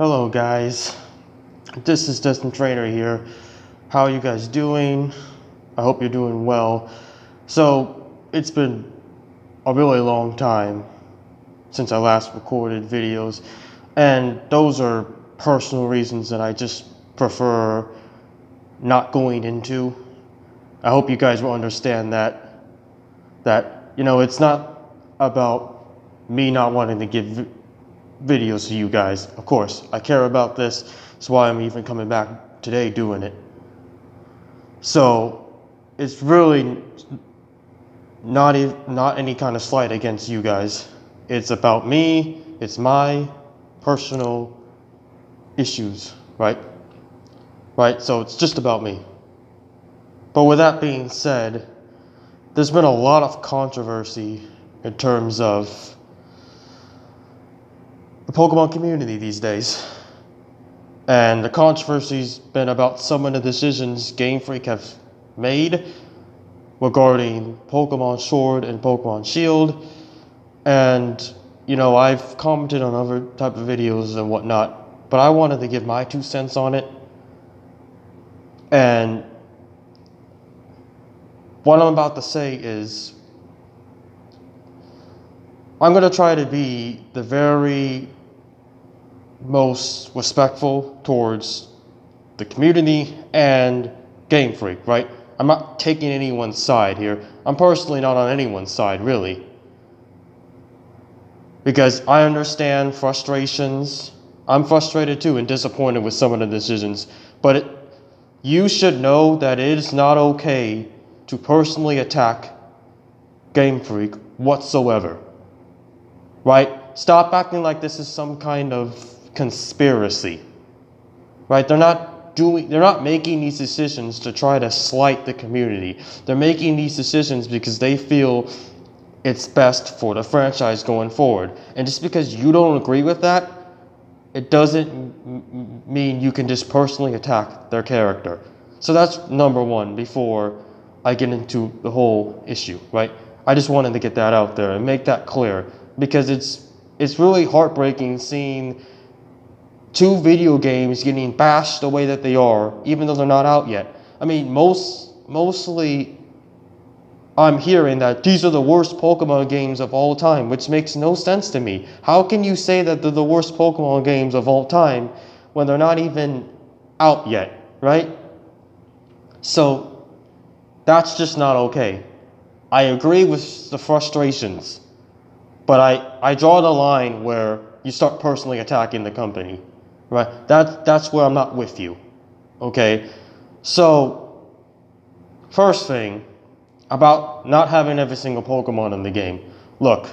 Hello guys, this is Destin Trainer here. How are you guys doing? I hope you're doing well. So, it's been a really long time since I last recorded videos, and those are personal reasons that I just prefer not going into. I hope you guys will understand that it's not about me not wanting to give videos to you guys. Of course, I care about this. That's why I'm even coming back today doing it. So it's really not any kind of slight against you guys. It's about me. It's my personal issues, right? Right? So it's just about me. But with that being said, there's been a lot of controversy in terms of the Pokemon community these days. And the controversy's been about some of the decisions Game Freak have made regarding Pokemon Sword and Pokemon Shield. And, I've commented on other type of videos and whatnot, but I wanted to give my 2 cents on it. And what I'm about to say is, I'm going to try to be the very most respectful towards the community and Game Freak, right? I'm not taking anyone's side here. I'm personally not on anyone's side, really. Because I understand frustrations. I'm frustrated too and disappointed with some of the decisions. But you should know that it is not okay to personally attack Game Freak whatsoever. Right? Stop acting like this is some kind of conspiracy. Right? They're not making these decisions to try to slight the community. They're making these decisions because they feel it's best for the franchise going forward. And just because you don't agree with that, it doesn't mean you can just personally attack their character. So that's number one before I get into the whole issue, right? I just wanted to get that out there and make that clear, because it's really heartbreaking seeing 2 video games getting bashed the way that they are, even though they're not out yet. I mean, mostly I'm hearing that these are the worst Pokemon games of all time, which makes no sense to me. How can you say that they're the worst Pokemon games of all time when they're not even out yet, right? So that's just not okay. I agree with the frustrations, but I draw the line where you start personally attacking the company, right? That's where I'm not with you, okay? So, first thing, about not having every single Pokemon in the game. Look,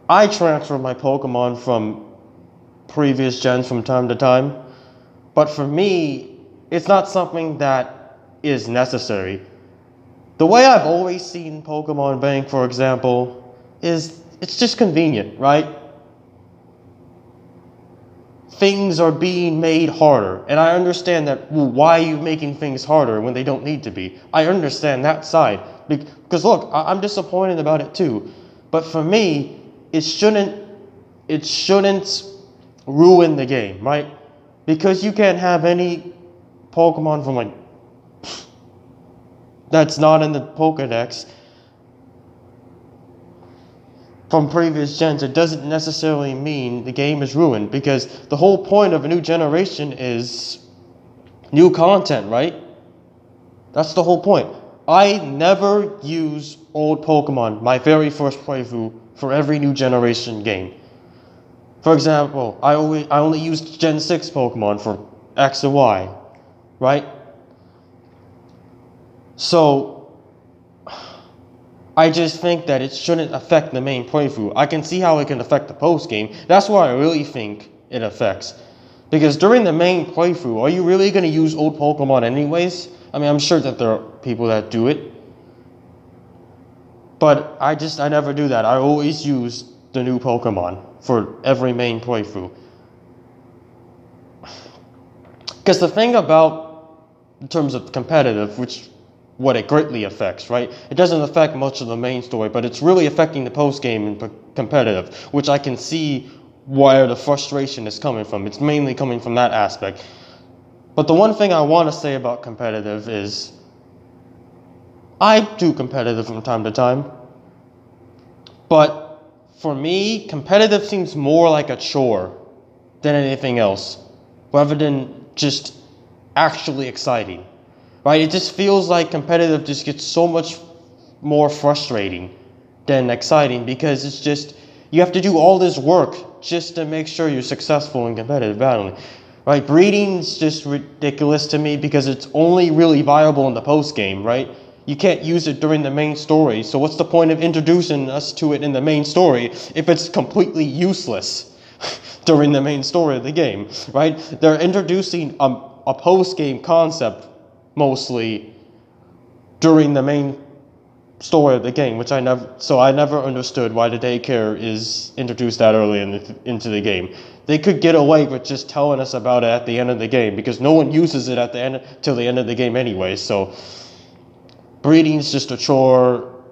I transfer my Pokemon from previous gens from time to time, but for me, it's not something that is necessary. The way I've always seen Pokemon Bank, for example, is it's just convenient, right? Things are being made harder, and I understand that. Well, why are you making things harder when they don't need to be? I understand that side, because look, I'm disappointed about it too. But for me, it shouldn't ruin the game, right? Because you can't have any Pokemon from that's not in the Pokedex from previous gens. It doesn't necessarily mean the game is ruined, because the whole point of a new generation is new content, right? That's the whole point. I never use old Pokemon, my very first playthrough, for every new generation game. For example, I only used Gen 6 Pokemon for X and Y, right? So I just think that it shouldn't affect the main playthrough. I can see how it can affect the post game. That's what I really think it affects. Because during the main playthrough, are you really going to use old Pokemon anyways? I mean, I'm sure that there are people that do it. But I never do that. I always use the new Pokemon for every main playthrough. Because the thing about, in terms of competitive, what it greatly affects, right? It doesn't affect much of the main story, but it's really affecting the post-game and competitive, which I can see where the frustration is coming from. It's mainly coming from that aspect. But the one thing I want to say about competitive is I do competitive from time to time. But for me, competitive seems more like a chore than anything else, rather than just actually exciting, right? It just feels like competitive just gets so much more frustrating than exciting, because it's just, you have to do all this work just to make sure you're successful in competitive battling, right? Breeding's just ridiculous to me because it's only really viable in the post game, right? You can't use it during the main story, so what's the point of introducing us to it in the main story if it's completely useless during the main story of the game, right? They're introducing a post-game concept mostly during the main story of the game, which I never understood why the daycare is introduced that early into the game. They could get away with just telling us about it at the end of the game, because no one uses it at the end till the end of the game anyway. So breeding's just a chore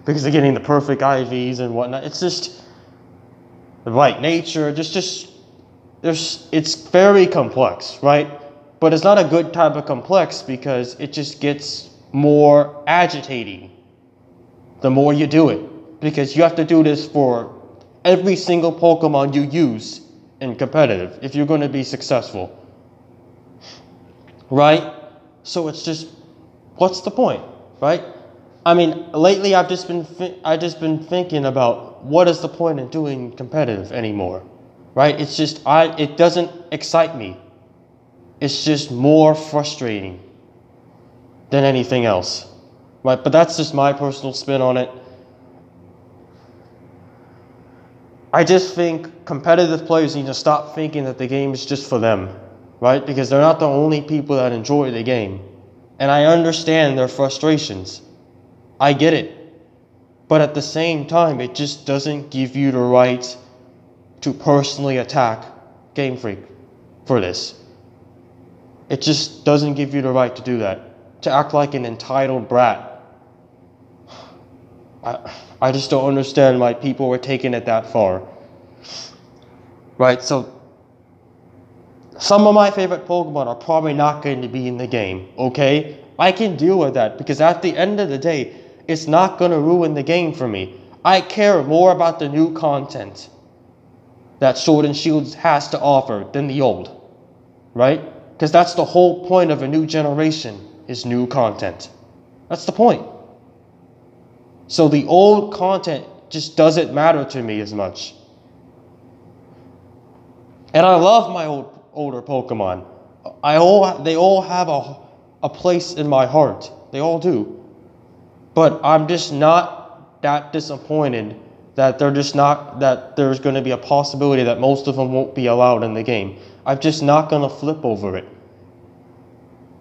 because they're getting the perfect IVs and whatnot. It's just the right nature. It's very complex, right? But it's not a good type of complex, because it just gets more agitating the more you do it, because you have to do this for every single Pokemon you use in competitive if you're going to be successful, right? So it's just, what's the point, right? I mean, lately I've just been thinking about, what is the point in doing competitive anymore, right? It's just, it doesn't excite me. It's just more frustrating than anything else, right? But that's just my personal spin on it. I just think competitive players need to stop thinking that the game is just for them, right? Because they're not the only people that enjoy the game. And I understand their frustrations. I get it. But at the same time, it just doesn't give you the right to personally attack Game Freak for this. It just doesn't give you the right to do that. To act like an entitled brat. I just don't understand why people were taking it that far. Right, so some of my favorite Pokemon are probably not going to be in the game, okay? I can deal with that, because at the end of the day, it's not going to ruin the game for me. I care more about the new content that Sword and Shield has to offer than the old, right? Because that's the whole point of a new generation, is new content. That's the point. So the old content just doesn't matter to me as much. And I love my older Pokemon. They all have a place in my heart. They all do. But I'm just not that disappointed that there's going to be a possibility that most of them won't be allowed in the game. I'm just not going to flip over it.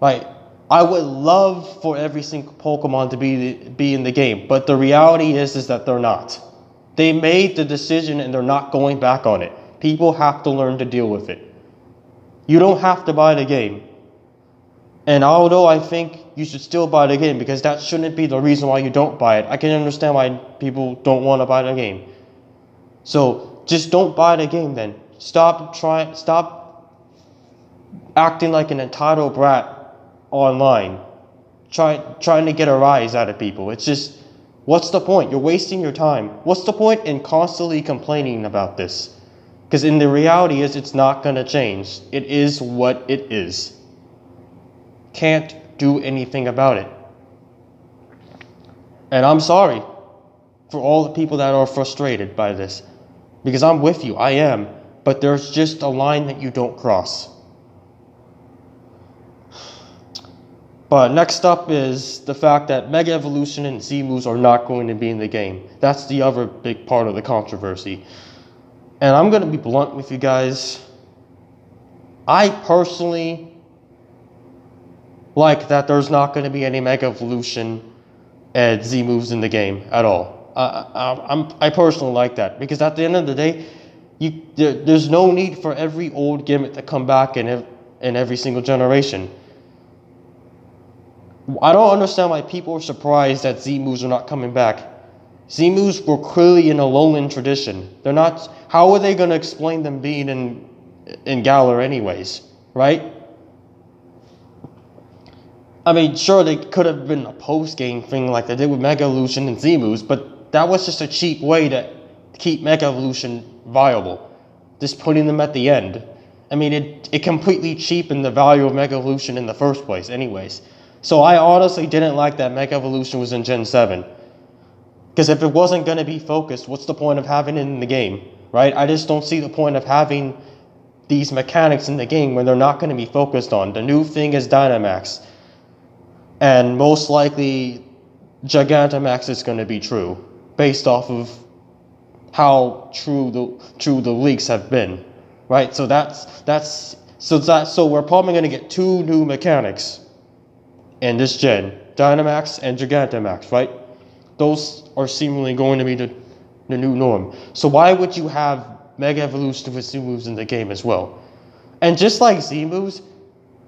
Like, I would love for every single Pokemon to be in the game, but the reality is that they're not. They made the decision and they're not going back on it. People have to learn to deal with it. You don't have to buy the game. And although I think you should still buy the game, because that shouldn't be the reason why you don't buy it. I can understand why people don't want to buy the game. So just don't buy the game then. Stop acting like an entitled brat online, trying to get a rise out of people. It's just, what's the point? You're wasting your time. What's the point in constantly complaining about this? Because in the reality is, it's not going to change. It is what it is. Can't do anything about it. And I'm sorry for all the people that are frustrated by this, because I'm with you, I am, but there's just a line that you don't cross. But next up is the fact that Mega Evolution and Z-moves are not going to be in the game. That's the other big part of the controversy. And I'm going to be blunt with you guys. I personally like that there's not going to be any Mega Evolution and Z-moves in the game at all. I personally like that, because at the end of the day, there's no need for every old gimmick to come back in every single generation. I don't understand why people are surprised that Z-moves are not coming back. Z-moves were clearly in a Alolan tradition. They're not. How are they going to explain them being in Galar anyways, right? I mean, sure, they could have been a post-game thing like they did with Mega Evolution and Z-moves, but that was just a cheap way to keep Mega Evolution viable. Just putting them at the end. I mean, it completely cheapened the value of Mega Evolution in the first place anyways. So I honestly didn't like that Mega Evolution was in Gen 7. Because if it wasn't going to be focused, what's the point of having it in the game, right? I just don't see the point of having these mechanics in the game when they're not going to be focused on. The new thing is Dynamax. And most likely, Gigantamax is going to be true, based off of how true the leaks have been, right? So so we're probably going to get two new mechanics in this gen, Dynamax and Gigantamax, right? Those are seemingly going to be the new norm. So why would you have Mega Evolution with Z-moves in the game as well? And just like Z-moves,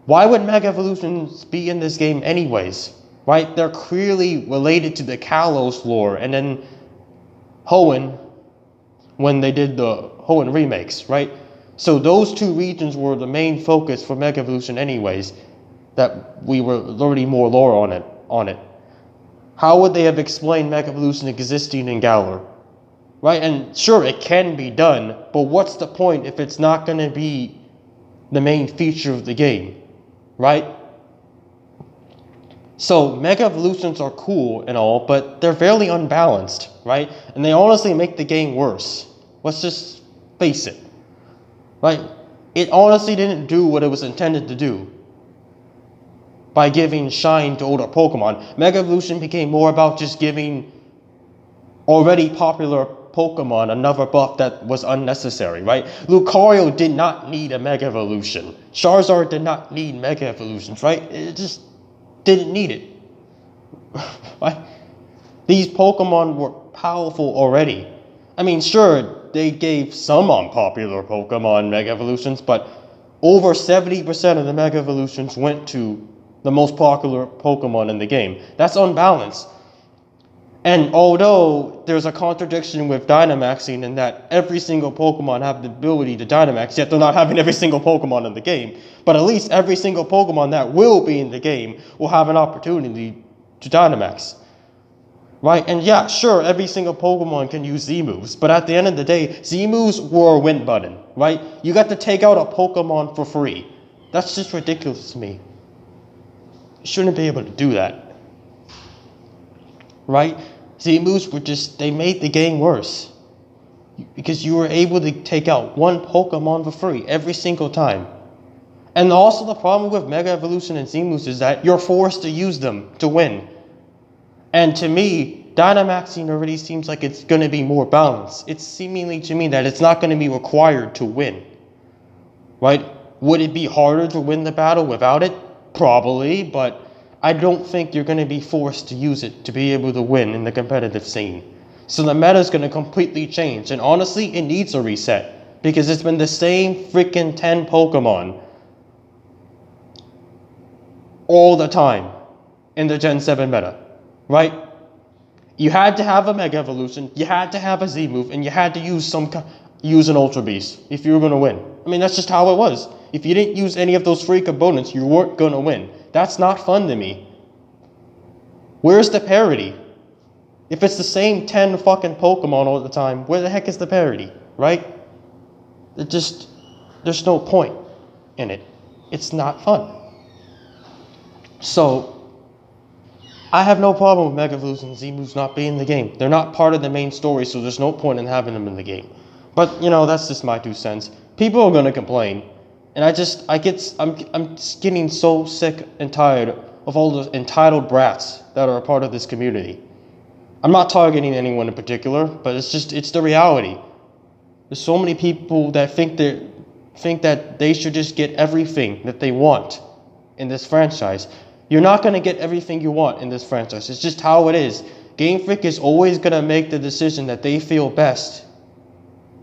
why would Mega Evolutions be in this game anyways? Right? They're clearly related to the Kalos lore, and then Hoenn, when they did the Hoenn remakes, right? So those two regions were the main focus for Mega Evolution anyways, that we were learning more lore on it. How would they have explained Mega Evolution existing in Galar? Right? And sure, it can be done, but what's the point if it's not going to be the main feature of the game? Right? So Mega Evolutions are cool and all, but they're fairly unbalanced, right? And they honestly make the game worse. Let's just face it. Right? It honestly didn't do what it was intended to do by giving shine to older Pokemon. Mega Evolution became more about just giving already popular Pokemon another buff that was unnecessary, right? Lucario did not need a Mega Evolution. Charizard did not need Mega Evolutions, right? It just didn't need it. Right? These Pokemon were powerful already. I mean, sure, they gave some unpopular Pokemon Mega Evolutions, but over 70% of the Mega Evolutions went to the most popular Pokemon in the game. That's unbalanced. And although there's a contradiction with Dynamaxing in that every single Pokemon have the ability to Dynamax, yet they're not having every single Pokemon in the game. But at least every single Pokemon that will be in the game will have an opportunity to Dynamax. Right? And yeah, sure, every single Pokemon can use Z-moves, but at the end of the day, Z-moves were a win button, right? You got to take out a Pokemon for free. That's just ridiculous to me. You shouldn't be able to do that. Right? Z-moves were just, they made the game worse. Because you were able to take out one Pokemon for free every single time. And also the problem with Mega Evolution and Z-moves is that you're forced to use them to win. And to me, Dynamaxing already seems like it's going to be more balanced. It's seemingly to me that it's not going to be required to win. Right? Would it be harder to win the battle without it? Probably, but I don't think you're going to be forced to use it to be able to win in the competitive scene. So the meta is going to completely change. And honestly, it needs a reset. Because it's been the same freaking 10 Pokemon all the time in the Gen 7 meta. Right? You had to have a Mega Evolution, you had to have a Z-move, and you had to use an Ultra Beast if you were going to win. I mean, that's just how it was. If you didn't use any of those free components, you weren't going to win. That's not fun to me. Where's the parity? If it's the same 10 fucking Pokemon all the time, where the heck is the parity, right? There's no point in it. It's not fun. So, I have no problem with Mega Evolution and Z-moves not being in the game. They're not part of the main story, so there's no point in having them in the game. But, that's just my 2 cents. People are going to complain. And I'm just getting so sick and tired of all the entitled brats that are a part of this community. I'm not targeting anyone in particular, but it's the reality. There's so many people that think that they should just get everything that they want in this franchise. You're not going to get everything you want in this franchise. It's just how it is. Game Freak is always going to make the decision that they feel best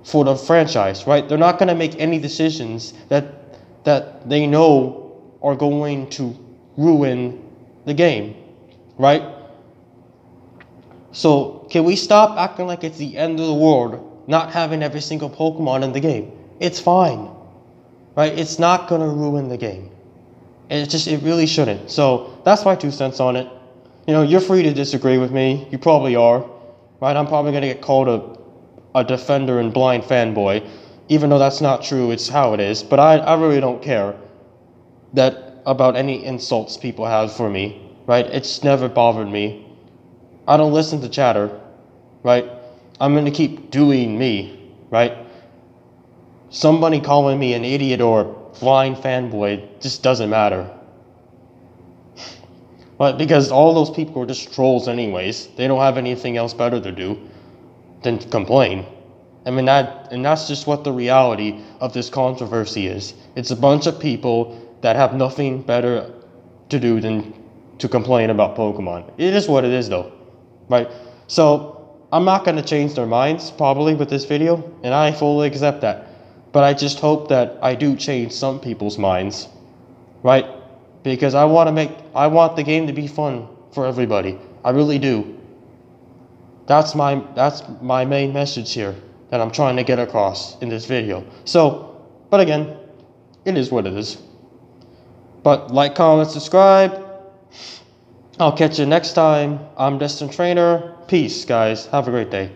for the franchise, right? They're not going to make any decisions that they know are going to ruin the game, right? So can we stop acting like it's the end of the world not having every single Pokemon in the game? It's fine, right? It's not gonna ruin the game. It really shouldn't. So that's my 2 cents on it. You know, you're free to disagree with me. You probably are, right? I'm probably gonna get called a defender and blind fanboy, even though that's not true. It's how it is. But I really don't care about any insults people have for me, right? It's never bothered me. I don't listen to chatter, right? I'm gonna keep doing me, right? Somebody calling me an idiot or a blind fanboy just doesn't matter. But because all those people are just trolls anyways, they don't have anything else better to do than to complain. I mean, that's just what the reality of this controversy is. It's a bunch of people that have nothing better to do than to complain about Pokemon. It is what it is though, right? So I'm not going to change their minds probably with this video, and I fully accept that. But I just hope that I do change some people's minds, right? Because I want the game to be fun for everybody. I really do. That's my main message here that I'm trying to get across in this video. So, but again, it is what it is. But like, comment, subscribe. I'll catch you next time. I'm Destin Trainer. Peace, guys. Have a great day.